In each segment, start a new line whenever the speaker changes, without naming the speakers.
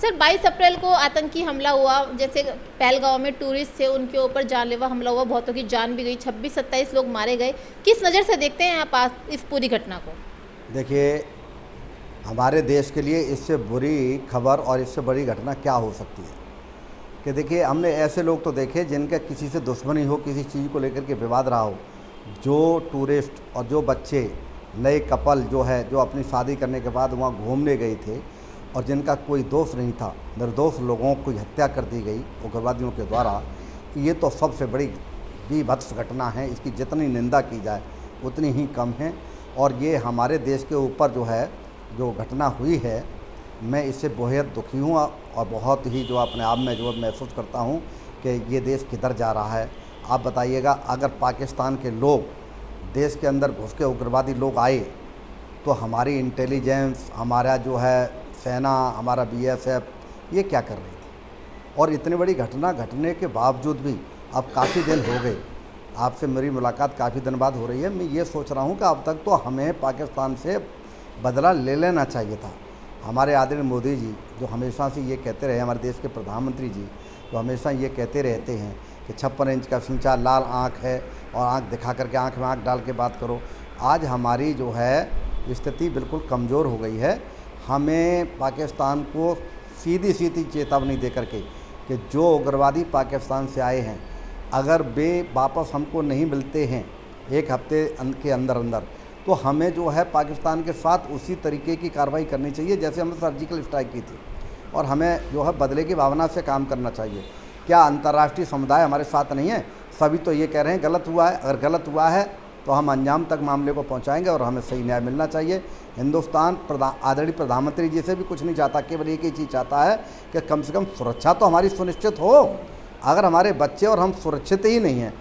Sir 22 अप्रैल को आतंकी हमला हुआ, जैसे पहलगांव में टूरिस्ट थे उनके ऊपर जानलेवा हमला हुआ, बहुतों की जान भी गई, 26-27 लोग मारे गए। किस नज़र से देखते हैं आप इस पूरी घटना को?
देखिए, हमारे देश के लिए इससे बुरी खबर और इससे बड़ी घटना क्या हो सकती है कि देखिए, हमने ऐसे लोग तो देखे जिनका किसी से दुश्मनी हो, किसी चीज़ को लेकर के विवाद रहा हो, जो टूरिस्ट और जो बच्चे नए कपल जो है जो अपनी शादी करने के बाद वहाँ घूमने गए थे और जिनका कोई दोष नहीं था, निर्दोष लोगों की हत्या कर दी गई उग्रवादियों के द्वारा। ये तो सबसे बड़ी बीभत्स घटना है। इसकी जितनी निंदा की जाए उतनी ही कम है। और ये हमारे देश के ऊपर जो घटना हुई है, मैं इससे बेहद दुखी हूँ और बहुत ही जो अपने आप में जो महसूस करता हूँ कि ये देश किधर जा रहा है। आप बताइएगा, अगर पाकिस्तान के लोग देश के अंदर घुस के उग्रवादी लोग आए तो हमारी इंटेलिजेंस, हमारा जो है सेना, हमारा BSF ये क्या कर रही थी? और इतनी बड़ी घटना घटने के बावजूद भी अब काफ़ी दिन हो गए, आपसे मेरी मुलाकात काफ़ी दिन बाद हो रही है, मैं ये सोच रहा हूँ कि अब तक तो हमें पाकिस्तान से बदला ले लेना चाहिए था। हमारे आदरणीय मोदी जी जो हमेशा से ये कहते रहे, हमारे देश के प्रधानमंत्री जी जो हमेशा ये कहते रहते हैं कि 56 इंच का सींचा लाल आँख है और आँख दिखा करके आँख में आँख डाल के बात करो। आज हमारी जो है स्थिति बिल्कुल कमज़ोर हो गई है। हमें पाकिस्तान को सीधी सीधी चेतावनी दे करके कि जो उग्रवादी पाकिस्तान से आए हैं, अगर वे वापस हमको नहीं मिलते हैं 1 हफ्ते के अंदर अंदर, तो हमें जो है पाकिस्तान के साथ उसी तरीके की कार्रवाई करनी चाहिए जैसे हमने सर्जिकल स्ट्राइक की थी। और हमें जो है बदले की भावना से काम करना चाहिए। क्या अंतर्राष्ट्रीय समुदाय हमारे साथ नहीं है? सभी तो ये कह रहे हैं गलत हुआ है। अगर गलत हुआ है तो हम अंजाम तक मामले को पहुंचाएंगे और हमें सही न्याय मिलना चाहिए। हिंदुस्तान आदरणीय प्रधानमंत्री जी से भी कुछ नहीं चाहता, केवल एक ही चीज़ चाहता है कि कम से कम सुरक्षा तो हमारी सुनिश्चित हो। अगर हमारे बच्चे और हम सुरक्षित ही नहीं हैं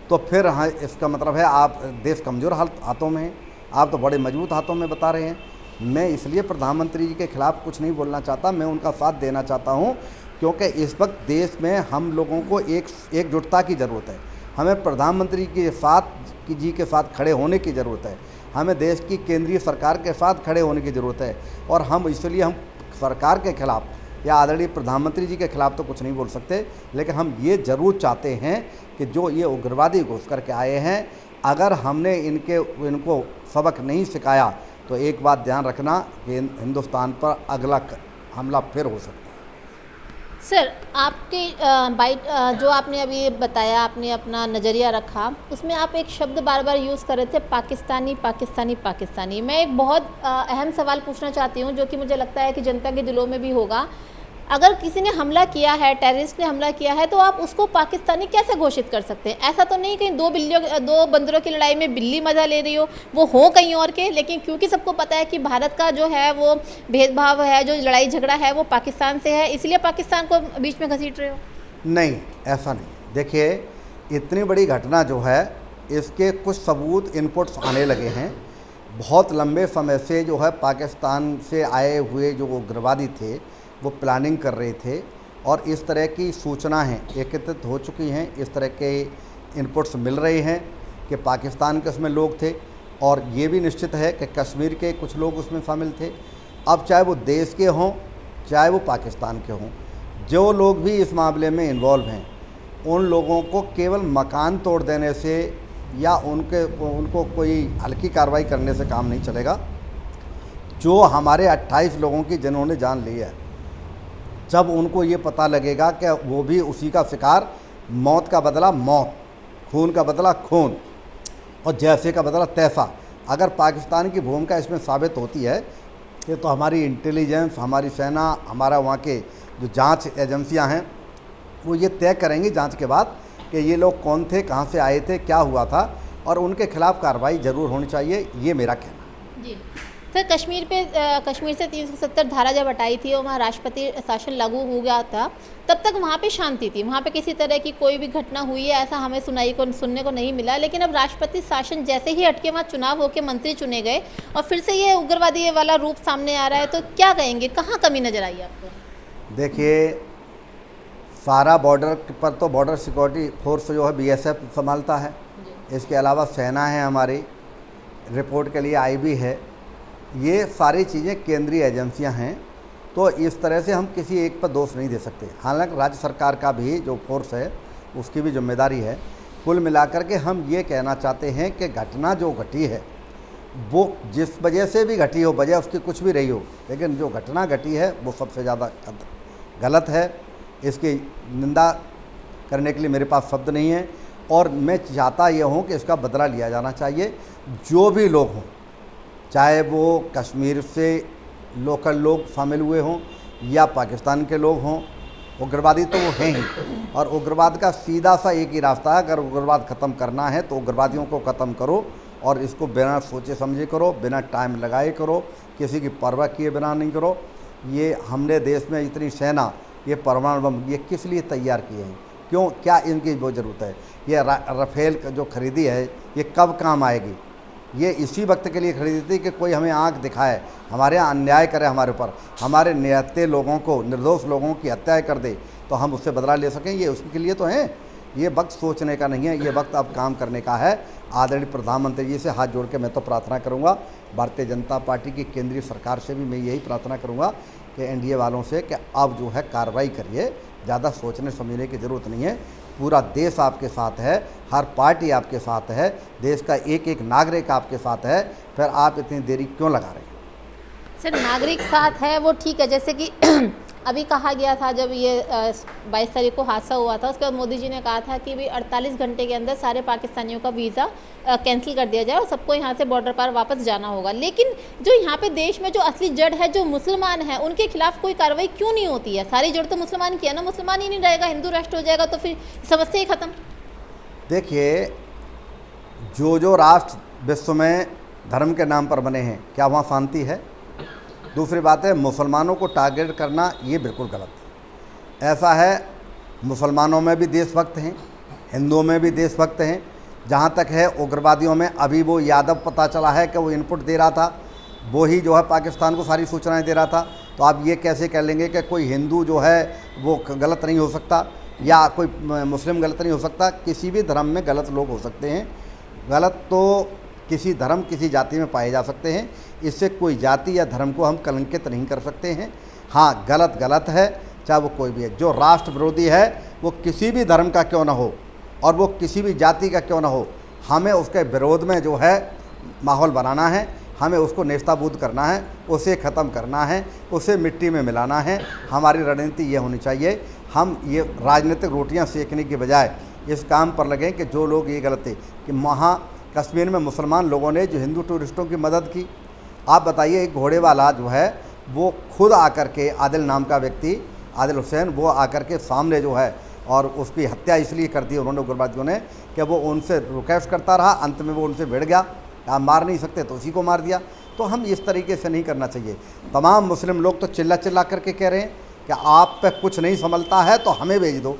तो फिर हाँ, इसका मतलब है आप देश कमज़ोर हाथों में हैं। आप तो बड़े मजबूत हाथों में बता रहे हैं। मैं इसलिए प्रधानमंत्री जी के खिलाफ़ कुछ नहीं बोलना चाहता, मैं उनका साथ देना चाहता हूँ, क्योंकि इस वक्त देश में हम लोगों को एकजुटता की ज़रूरत है। हमें प्रधानमंत्री जी के साथ खड़े होने की ज़रूरत है। हमें देश की केंद्रीय सरकार के साथ खड़े होने की ज़रूरत है। और हम इसलिए हम सरकार के खिलाफ़ या आदरणीय प्रधानमंत्री जी के खिलाफ़ तो कुछ नहीं बोल सकते, लेकिन हम ये ज़रूर चाहते हैं कि जो ये उग्रवादी घुस करके आए हैं, अगर हमने इनको सबक नहीं सिखाया तो एक बात ध्यान रखना कि हिंदुस्तान पर अगला हमला फिर हो सकता है।
सर आपके जो आपने अभी बताया, आपने अपना नज़रिया रखा, उसमें आप एक शब्द बार बार यूज़ कर रहे थे, पाकिस्तानी पाकिस्तानी पाकिस्तानी। मैं एक बहुत अहम सवाल पूछना चाहती हूँ जो कि मुझे लगता है कि जनता के दिलों में भी होगा। अगर किसी ने हमला किया है, टेररिस्ट ने हमला किया है, तो आप उसको पाकिस्तानी कैसे घोषित कर सकते हैं? ऐसा तो नहीं कहीं दो बंदरों की लड़ाई में बिल्ली मज़ा ले रही हो, वो कहीं और के, लेकिन क्योंकि सबको पता है कि भारत का जो है वो भेदभाव है, जो लड़ाई झगड़ा है वो पाकिस्तान से है, इसलिए पाकिस्तान को बीच में घसीट रहे हो?
नहीं, ऐसा नहीं। देखिए, इतनी बड़ी घटना जो है इसके कुछ सबूत इनपुट्स आने लगे हैं। बहुत लंबे समय से जो है पाकिस्तान से आए हुए जो उग्रवादी थे वो प्लानिंग कर रहे थे और इस तरह की सूचनाएं एकत्रित हो चुकी हैं। इस तरह के इनपुट्स मिल रहे हैं कि पाकिस्तान के उसमें लोग थे और ये भी निश्चित है कि कश्मीर के कुछ लोग उसमें शामिल थे। अब चाहे वो देश के हों चाहे वो पाकिस्तान के हों, जो लोग भी इस मामले में इन्वॉल्व हैं, उन लोगों को केवल मकान तोड़ देने से या उनको कोई हल्की कार्रवाई करने से काम नहीं चलेगा। जो हमारे 28 लोगों की जिन्होंने जान ली है, जब उनको ये पता लगेगा कि वो भी उसी का शिकार, मौत का बदला मौत, खून का बदला खून और जैसे का बदला तैसा, अगर पाकिस्तान की भूमिका इसमें साबित होती है कि तो हमारी इंटेलिजेंस, हमारी सेना, हमारा वहाँ के जो जांच एजेंसियां हैं वो ये तय करेंगी जांच के बाद कि ये लोग कौन थे, कहाँ से आए थे, क्या हुआ था, और उनके खिलाफ़ कार्रवाई ज़रूर होनी चाहिए, ये मेरा कहना है।
जी सर, कश्मीर से 370 धारा जब हटाई थी और वहाँ राष्ट्रपति शासन लागू हो गया था, तब तक वहाँ पे शांति थी, वहाँ पे किसी तरह की कोई भी घटना हुई है ऐसा हमें सुनने को नहीं मिला। लेकिन अब राष्ट्रपति शासन जैसे ही हटके वहाँ चुनाव होकर मंत्री चुने गए और फिर से ये उग्रवादी वाला रूप सामने आ रहा है, तो क्या कहेंगे, कहाँ कमी नज़र आई आपको?
देखिए, सारा बॉर्डर पर तो बॉर्डर सिक्योरिटी फोर्स जो है BSF संभालता है। इसके अलावा सेना है हमारी, रिपोर्ट के लिए IB है। ये सारी चीज़ें केंद्रीय एजेंसियां हैं तो इस तरह से हम किसी एक पर दोष नहीं दे सकते। हालांकि राज्य सरकार का भी जो फोर्स है उसकी भी जिम्मेदारी है। कुल मिलाकर के हम ये कहना चाहते हैं कि घटना जो घटी है वो जिस वजह से भी घटी हो, वजह उसकी कुछ भी रही हो, लेकिन जो घटना घटी है वो सबसे ज़्यादा गलत है। इसकी निंदा करने के लिए मेरे पास शब्द नहीं है और मैं चाहता ये हूँ कि इसका बदला लिया जाना चाहिए। जो भी लोग हों, चाहे वो कश्मीर से लोकल लोग शामिल हुए हों या पाकिस्तान के लोग हों, उग्रवादी तो वो हैं ही। और उग्रवाद का सीधा सा एक ही रास्ता है, अगर उग्रवाद ख़त्म करना है तो उग्रवादियों को ख़त्म करो और इसको बिना सोचे समझे करो, बिना टाइम लगाए करो, किसी की परवाह किए बिना नहीं करो। ये हमने देश में इतनी सेना, ये परमाणु बम ये किस लिए तैयार किए हैं, क्यों, क्या इनकी वो ज़रूरत है? ये राफेल जो खरीदी है ये कब काम आएगी? ये इसी वक्त के लिए खरीदी थी कि कोई हमें आंख दिखाए, हमारे यहाँ अन्याय करे, हमारे ऊपर, हमारे निहत्थे लोगों को, निर्दोष लोगों की हत्याएं कर दे तो हम उससे बदला ले सकें। ये उसके लिए तो हैं। ये वक्त सोचने का नहीं है, ये वक्त अब काम करने का है। आदरणीय प्रधानमंत्री जी से हाथ जोड़ के मैं तो प्रार्थना करूंगा, भारतीय जनता पार्टी की केंद्रीय सरकार से भी मैं यही प्रार्थना करूंगा कि एनडीए वालों से कि अब जो है कार्रवाई करिए, ज़्यादा सोचने समझने की ज़रूरत नहीं है। पूरा देश आपके साथ है, हर पार्टी आपके साथ है, देश का एक एक नागरिक आपके साथ है, फिर आप इतनी देरी क्यों लगा रहे हैं?
सर नागरिक साथ है वो ठीक है, जैसे कि अभी कहा गया था जब ये 22 तारीख को हादसा हुआ था, उसके बाद मोदी जी ने कहा था कि भी 48 घंटे के अंदर सारे पाकिस्तानियों का वीज़ा कैंसिल कर दिया जाए और सबको यहाँ से बॉर्डर पार वापस जाना होगा। लेकिन जो यहाँ पे देश में जो असली जड़ है, जो मुसलमान है, उनके खिलाफ कोई कार्रवाई क्यों नहीं होती है? सारी जड़ तो मुसलमान की है ना, मुसलमान ही नहीं रहेगा, हिंदू राष्ट्र हो जाएगा तो फिर समस्या ही खत्म।
देखिए, जो राष्ट्र विश्व में धर्म के नाम पर बने हैं, क्या वहाँ शांति है? दूसरी बात है, मुसलमानों को टारगेट करना ये बिल्कुल गलत है। ऐसा है, मुसलमानों में भी देशभक्त हैं, हिंदुओं में भी देशभक्त हैं। जहाँ तक है उग्रवादियों में, अभी वो यादव पता चला है कि वो इनपुट दे रहा था, वो ही जो है पाकिस्तान को सारी सूचनाएं दे रहा था। तो आप ये कैसे कह लेंगे कि कोई हिंदू जो है वो गलत नहीं हो सकता या कोई मुस्लिम गलत नहीं हो सकता? किसी भी धर्म में गलत लोग हो सकते हैं। गलत तो किसी धर्म, किसी जाति में पाए जा सकते हैं। इससे कोई जाति या धर्म को हम कलंकित नहीं कर सकते हैं। हाँ, गलत गलत है, चाहे वो कोई भी है। जो राष्ट्र विरोधी है वो किसी भी धर्म का क्यों ना हो और वो किसी भी जाति का क्यों ना हो, हमें उसके विरोध में जो है माहौल बनाना है, हमें उसको नेस्ताबूद करना है, उसे ख़त्म करना है, उसे मिट्टी में मिलाना है। हमारी रणनीति ये होनी चाहिए। हम ये राजनीतिक रोटियां सेकने के बजाय इस काम पर लगें कि जो लोग ये गलत थे कि वहाँ कश्मीर में मुसलमान लोगों ने जो हिंदू टूरिस्टों की मदद की। आप बताइए, एक घोड़े वाला जो है वो खुद आकर के, आदिल नाम का व्यक्ति, आदिल हुसैन, वो आकर के सामने जो है और उसकी हत्या इसलिए कर दी उन्होंने, उग्रवादियों ने, कि वो उनसे रिक्वेस्ट करता रहा, अंत में वो उनसे भिड़ गया। आप मार नहीं सकते तो उसी को मार दिया। तो हम इस तरीके से नहीं करना चाहिए। तमाम मुस्लिम लोग तो चिल्ला चिल्ला करके कह रहे हैं कि आप पे कुछ नहीं संभलता है तो हमें भेज दो,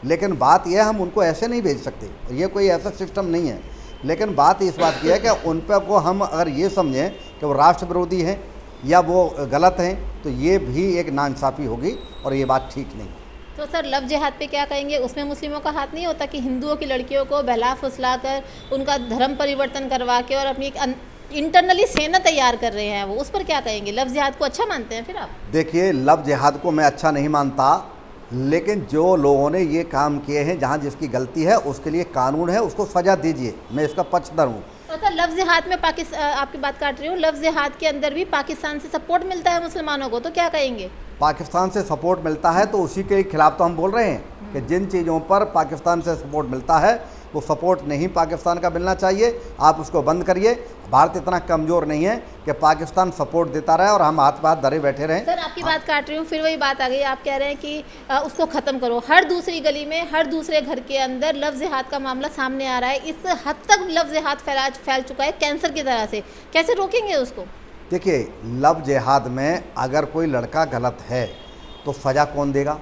लेकिन बात यह है हम उनको ऐसे नहीं भेज सकते, ये कोई ऐसा सिस्टम नहीं है। लेकिन बात इस बात की है कि उन पर को हम अगर ये समझें कि वो राष्ट्र विरोधी हैं या वो गलत हैं तो ये भी एक नाइंसाफ़ी होगी और ये बात ठीक नहीं।
तो सर लव जिहाद पे क्या कहेंगे? उसमें मुस्लिमों का हाथ नहीं होता कि हिंदुओं की लड़कियों को बहला फुसला कर उनका धर्म परिवर्तन करवा के और अपनी एक इंटरनली सेना तैयार कर रहे हैं वो, उस पर क्या कहेंगे? लव जिहाद को अच्छा मानते हैं फिर आप?
देखिए, लव जिहाद को मैं अच्छा नहीं मानता, लेकिन जो लोगों ने ये काम किए हैं, जहाँ जिसकी गलती है उसके लिए कानून है, उसको सज़ा दीजिए। मैं इसका पक्षधर हूँ।
तो सर लव जिहाद में आपकी बात काट रही हूँ, लव जिहाद के अंदर भी पाकिस्तान से सपोर्ट मिलता है मुसलमानों को, तो क्या कहेंगे?
पाकिस्तान से सपोर्ट मिलता है तो उसी के खिलाफ तो हम बोल रहे हैं कि जिन चीज़ों पर पाकिस्तान से सपोर्ट मिलता है वो सपोर्ट नहीं पाकिस्तान का मिलना चाहिए। आप उसको बंद करिए। भारत इतना कमज़ोर नहीं है कि पाकिस्तान सपोर्ट देता रहे और हम हाथ पे हाथ धरे बैठे रहें।
सर आपकी बात काट रही हूँ, फिर वही बात आ गई। आप कह रहे हैं कि उसको ख़त्म करो। हर दूसरी गली में, हर दूसरे घर के अंदर लव जिहाद का मामला सामने आ रहा है। इस हद तक लव जिहाद फैल चुका है कैंसर की तरह से। कैसे रोकेंगे उसको?
देखिए, लव जिहाद में अगर कोई लड़का गलत है तो सज़ा कौन देगा?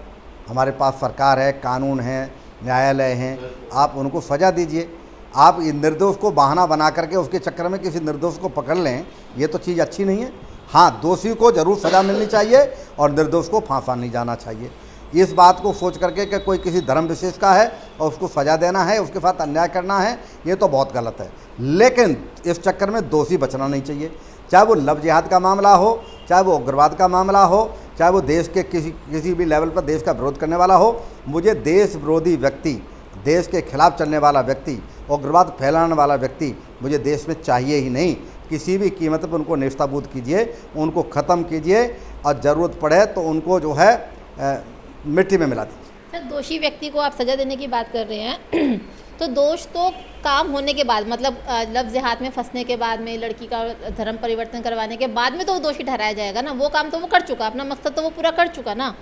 हमारे पास सरकार है, कानून है, न्यायालय हैं, आप उनको सज़ा दीजिए। आप निर्दोष को बहाना बना करके उसके चक्कर में किसी निर्दोष को पकड़ लें, ये तो चीज़ अच्छी नहीं है। हाँ, दोषी को ज़रूर सज़ा मिलनी चाहिए और निर्दोष को फांसा नहीं जाना चाहिए। इस बात को सोच करके कि कोई किसी धर्म विशेष का है और उसको सज़ा देना है, उसके साथ अन्याय करना है, ये तो बहुत गलत है। लेकिन इस चक्कर में दोषी बचना नहीं चाहिए। चाहे वो लव जिहाद का मामला हो, चाहे वो उग्रवाद का मामला हो, चाहे वो देश के किसी भी लेवल पर देश का विरोध करने वाला हो। मुझे देश विरोधी व्यक्ति, देश के खिलाफ चलने वाला व्यक्ति, उग्रवाद फैलाने वाला व्यक्ति मुझे देश में चाहिए ही नहीं। किसी भी कीमत पर उनको नेस्ताबूद कीजिए, उनको ख़त्म कीजिए और ज़रूरत पड़े तो उनको जो है मिट्टी में मिला दीजिए।
सर, दोषी व्यक्ति को आप सज़ा देने की बात कर रहे हैं तो दोष तो काम होने के बाद, मतलब लफ्ज़ हाथ में फंसने के बाद में, लड़की का धर्म परिवर्तन करवाने के बाद में तो वो दोषी ठहराया जाएगा ना। वो काम तो वो कर चुका, अपना मकसद तो वो पूरा कर चुका ना।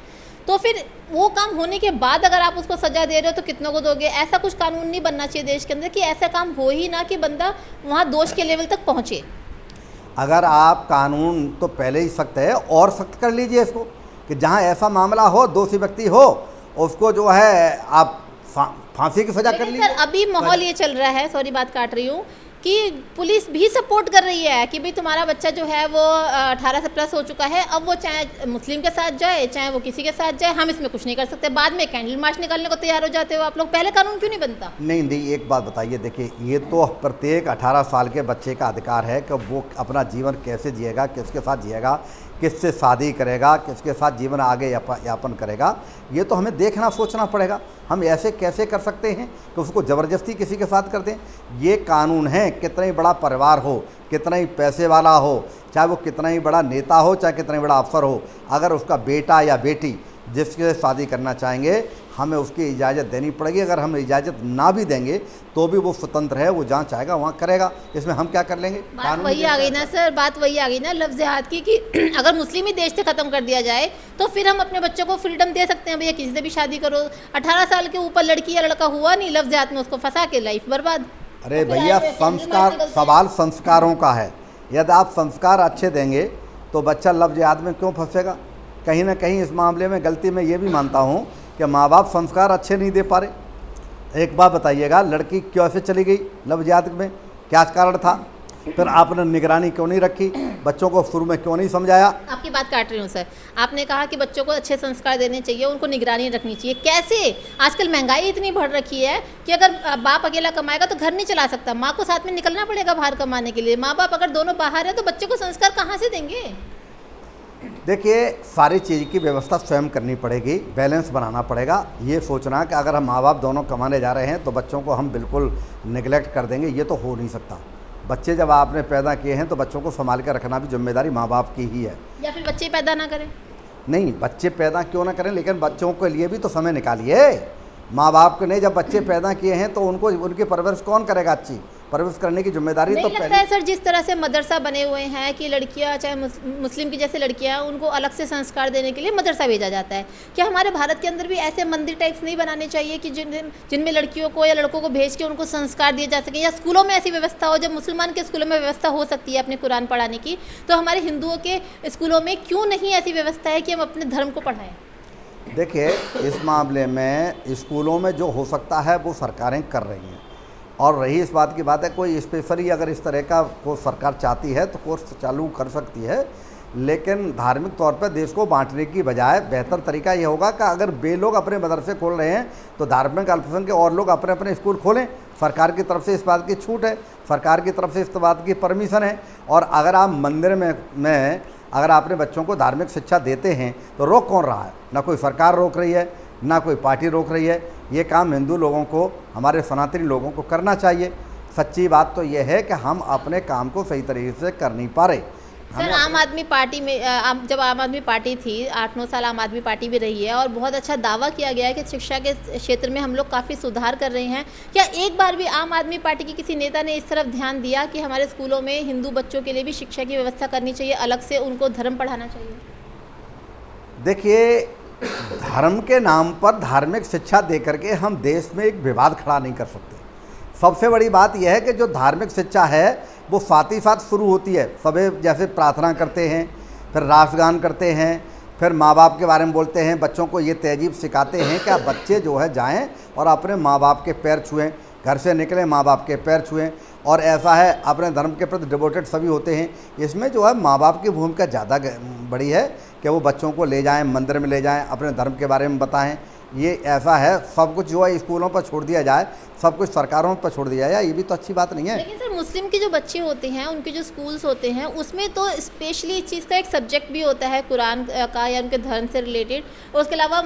तो फिर वो काम होने के बाद अगर आप उसको सज़ा दे रहे हो तो कितनों को दोगे? ऐसा कुछ कानून नहीं बनना चाहिए देश के अंदर कि ऐसा काम हो ही ना कि बंदा वहाँ दोष के लेवल तक पहुँचे।
अगर आप कानून तो पहले ही सख्त है और सख्त कर लीजिए इसको, कि जहाँ ऐसा मामला हो, दोषी व्यक्ति हो, उसको जो है आप फांसी की सजा कर लीजिए।
सर, अभी माहौल ये चल रहा है, सॉरी बात काट रही हूँ, कि पुलिस भी सपोर्ट कर रही है कि भाई तुम्हारा बच्चा जो है वो 18 से प्लस हो चुका है, अब वो चाहे मुस्लिम के साथ जाए चाहे वो किसी के साथ जाए, हम इसमें कुछ नहीं कर सकते। बाद में कैंडल मार्च निकालने को तैयार हो जाते हो आप लोग। पहले कानून क्यों नहीं बनता?
नहीं, एक बात बताइए, देखिए ये तो प्रत्येक 18 साल के बच्चे का अधिकार है कि वो अपना जीवन कैसे जिएगा, किसके साथ जिएगा, किससे शादी करेगा, किसके साथ जीवन आगे यापन करेगा। ये तो हमें देखना सोचना पड़ेगा। हम ऐसे कैसे कर सकते हैं कि उसको ज़बरदस्ती किसी के साथ कर दें? ये कानून है, कितना ही बड़ा परिवार हो, कितना ही पैसे वाला हो, चाहे वो कितना ही बड़ा नेता हो, चाहे कितना ही बड़ा अफसर हो, अगर उसका बेटा या बेटी जिसके शादी करना चाहेंगे, हमें उसकी इजाज़त देनी पड़ेगी। अगर हम इजाज़त ना भी देंगे तो भी वो स्वतंत्र है, वो जहाँ चाहेगा वहाँ करेगा। इसमें हम क्या कर लेंगे?
बात वही आ गई ना सर, बात वही आ गई ना लफ्ज़ हाथ की, कि अगर मुस्लिम ही देश से ख़त्म कर दिया जाए तो फिर हम अपने बच्चों को फ्रीडम दे सकते हैं, भैया किसी से भी शादी करो। 18 साल के ऊपर लड़की या लड़का हुआ नहीं, लफ्ज़ हाथ में उसको फंसा के लाइफ बर्बाद।
अरे भैया, संस्कार, सवाल संस्कारों का है। यदि आप संस्कार अच्छे देंगे तो बच्चा लफ्ज़ याद में क्यों फंसेगा? कहीं ना कहीं इस मामले में गलती मैं ये भी मानता हूँ कि माँ बाप संस्कार अच्छे नहीं दे पा रहे। एक बात बताइएगा, लड़की क्यों से चली गई लफ्ज़ याद में? क्या कारण था? फिर आपने निगरानी क्यों नहीं रखी? बच्चों को शुरू में क्यों नहीं समझाया?
आपकी बात काट रही हूँ सर। आपने कहा कि बच्चों को अच्छे संस्कार देने चाहिए, उनको निगरानी रखनी चाहिए। कैसे? आजकल महंगाई इतनी बढ़ रखी है कि अगर बाप अकेला कमाएगा तो घर नहीं चला सकता, माँ को साथ में निकलना पड़ेगा बाहर कमाने के लिए। माँ बाप अगर दोनों बाहर है तो बच्चे को संस्कार कहाँ से देंगे?
देखिए, सारी चीज़ की व्यवस्था स्वयं करनी पड़ेगी, बैलेंस बनाना पड़ेगा। ये सोचना कि अगर हम माँ बाप दोनों कमाने जा रहे हैं तो बच्चों को हम बिल्कुल निगलेक्ट कर देंगे, ये तो हो नहीं सकता। बच्चे जब आपने पैदा किए हैं तो बच्चों को संभाल कर रखना भी जिम्मेदारी माँ बाप की ही है।
या फिर बच्चे पैदा ना करें?
नहीं, बच्चे पैदा क्यों ना करें, लेकिन बच्चों के लिए भी तो समय निकालिए। माँ बाप के नहीं, जब बच्चे पैदा किए हैं तो उनको उनकी परवरिश कौन करेगा? अच्छी परवरिश करने की जिम्मेदारी तो
लगता है सर, जिस तरह से मदरसा बने हुए हैं कि लड़कियां चाहे मुस्लिम की जैसे लड़कियां, उनको अलग से संस्कार देने के लिए मदरसा भेजा जाता है। क्या हमारे भारत के अंदर भी ऐसे मंदिर टाइप्स नहीं बनाने चाहिए कि जिनमें लड़कियों को या लड़कों को भेज के उनको संस्कार दिए जा सके? या स्कूलों में ऐसी व्यवस्था हो, जब मुसलमान के स्कूलों में व्यवस्था हो सकती है अपने कुरान पढ़ाने की, तो हमारे हिंदुओं के स्कूलों में क्यों नहीं ऐसी व्यवस्था है कि हम अपने धर्म को पढ़ाएं?
देखिए, इस मामले में स्कूलों में जो हो सकता है वो सरकारें कर रही हैं। और रही इस बात की बात है, कोई स्पेशली अगर इस तरह का कोर्स सरकार चाहती है तो कोर्स चालू कर सकती है, लेकिन धार्मिक तौर पर देश को बांटने की बजाय बेहतर तरीका ये होगा कि अगर वे लोग अपने मदरसे खोल रहे हैं तो धार्मिक अल्पसंख्यक के और लोग अपने अपने स्कूल खोलें। सरकार की तरफ से इस बात की छूट है, सरकार की तरफ से इस बात की परमिशन है। और अगर आप मंदिर में अगर आपने बच्चों को धार्मिक शिक्षा देते हैं तो रोक कौन रहा है? ना कोई सरकार रोक रही है, ना कोई पार्टी रोक रही है। ये काम हिंदू लोगों को, हमारे सनातनी लोगों को करना चाहिए। सच्ची बात तो यह है कि हम अपने काम को सही तरीके से कर नहीं पा रहे।
सर, आम आदमी पार्टी में जब आम आदमी पार्टी थी, 8-9 साल आम आदमी पार्टी भी रही है और बहुत अच्छा दावा किया गया है कि शिक्षा के क्षेत्र में हम लोग काफ़ी सुधार कर रहे हैं। क्या एक बार भी आम आदमी पार्टी के किसी नेता ने इस तरफ ध्यान दिया कि हमारे स्कूलों में हिंदू बच्चों के लिए भी शिक्षा की व्यवस्था करनी चाहिए, अलग से उनको धर्म पढ़ाना चाहिए?
देखिए, धर्म के नाम पर धार्मिक शिक्षा दे करके हम देश में एक विवाद खड़ा नहीं कर सकते। सबसे बड़ी बात यह है कि जो धार्मिक शिक्षा है वो साथ ही साथ शुरू होती है। सबे जैसे प्रार्थना करते हैं, फिर राष्ट्रगान करते हैं, फिर माँ बाप के बारे में बोलते हैं, बच्चों को ये तहजीब सिखाते हैं कि बच्चे जो है जाएं और अपने माँ बाप के पैर छुएं, घर से निकलें माँ बाप के पैर छुएं। और ऐसा है, अपने धर्म के प्रति डिवोटेड सभी होते हैं। इसमें जो है माँ बाप की भूमिका ज़्यादा बड़ी है कि वो बच्चों को ले जाएं, मंदिर में ले जाएं, अपने धर्म के बारे में बताएं। ये ऐसा है, सब कुछ जो है स्कूलों पर छोड़ दिया जाए, सब कुछ सरकारों पर छोड़ दिया जाए, ये भी तो अच्छी बात नहीं है।
लेकिन सर मुस्लिम के जो बच्चे होते हैं, उनके जो स्कूल्स होते हैं, उसमें तो स्पेशली इस चीज़ का एक सब्जेक्ट भी होता है कुरान का या उनके धर्म से रिलेटेड, और उसके अलावा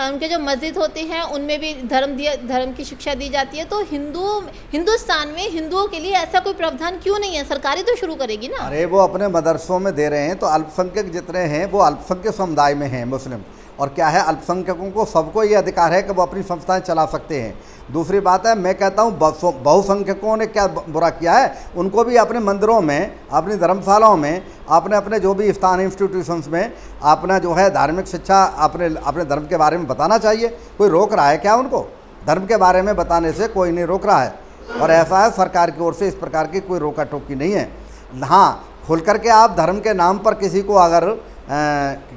उनके जो मस्जिद होते हैं उनमें भी धर्म की शिक्षा दी जाती है। तो हिंदुस्तान में हिंदुओं के लिए ऐसा कोई प्रावधान क्यों नहीं है? सरकारी तो शुरू करेगी ना।
अरे वो अपने मदरसों में दे रहे हैं, तो अल्पसंख्यक जितने हैं वो अल्पसंख्यक समुदाय में हैं मुस्लिम, और क्या है, अल्पसंख्यकों को सबको ये अधिकार है कि वो अपनी संस्थाएं चला सकते हैं। दूसरी बात है, मैं कहता हूँ बहुसंख्यकों ने क्या बुरा किया है, उनको भी अपने मंदिरों में, अपनी धर्मशालाओं में, अपने अपने जो भी स्थानीय इंस्टीट्यूशंस में अपना जो है धार्मिक शिक्षा अपने धर्म के बारे में बताना चाहिए। कोई रोक रहा है क्या उनको? धर्म के बारे में बताने से कोई नहीं रोक रहा है, और ऐसा है सरकार की ओर से इस प्रकार की कोई रोका टोकी नहीं है। हाँ, खुल करके आप धर्म के नाम पर किसी को अगर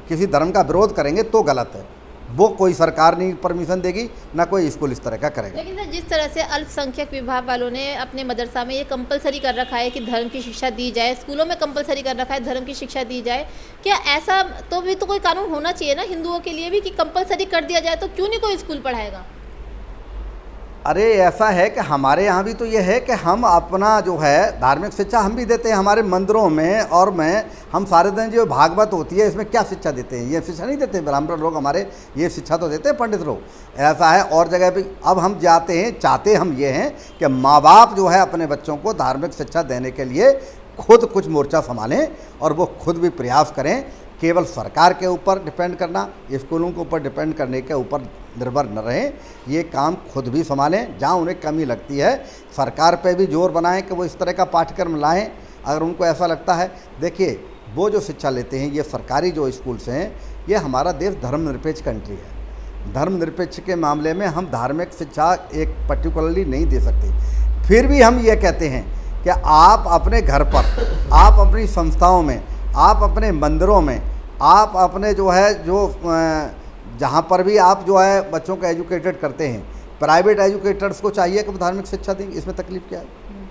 किसी धर्म का विरोध करेंगे तो गलत है, वो कोई सरकार नहीं परमिशन देगी, ना कोई स्कूल इस तरह का करेगा।
लेकिन सर जिस तरह से अल्पसंख्यक विभाग वालों ने अपने मदरसा में ये कंपलसरी कर रखा है कि धर्म की शिक्षा दी जाए, स्कूलों में कंपलसरी कर रखा है धर्म की शिक्षा दी जाए, क्या ऐसा तो भी तो कोई कानून होना चाहिए ना हिंदुओं के लिए भी कि कंपलसरी कर दिया जाए, तो क्यों नहीं कोई स्कूल पढ़ाएगा?
अरे ऐसा है कि हमारे यहाँ भी तो ये है कि हम अपना जो है धार्मिक शिक्षा हम भी देते हैं हमारे मंदिरों में, और हम सारे दिन जो भागवत होती है इसमें क्या शिक्षा देते हैं? ये शिक्षा नहीं देते ब्राह्मण लोग हमारे, ये शिक्षा तो देते हैं पंडित लोग। ऐसा है और जगह भी अब हम जाते हैं, चाहते हम ये हैं कि माँ बाप जो है अपने बच्चों को धार्मिक शिक्षा देने के लिए खुद कुछ मोर्चा संभालें, और वो खुद भी प्रयास करें। केवल सरकार के ऊपर डिपेंड करना, स्कूलों के ऊपर डिपेंड करने के ऊपर निर्भर न रहें, ये काम खुद भी संभालें। जहाँ उन्हें कमी लगती है सरकार पे भी जोर बनाएं कि वो इस तरह का पाठ्यक्रम लाएं, अगर उनको ऐसा लगता है। देखिए, वो जो शिक्षा लेते हैं, ये सरकारी जो स्कूल्स हैं, ये हमारा देश धर्मनिरपेक्ष कंट्री है। धर्मनिरपेक्ष के मामले में हम धार्मिक शिक्षा एक पर्टिकुलरली नहीं दे सकते। फिर भी हम ये कहते हैं कि आप अपने घर पर, आप अपनी संस्थाओं में, आप अपने मंदिरों में, आप अपने जो है जहाँ पर भी आप जो है बच्चों को एजुकेटेड करते हैं, प्राइवेट एजुकेटर्स को चाहिए कि वो धार्मिक शिक्षा देंगे, इसमें तकलीफ क्या है?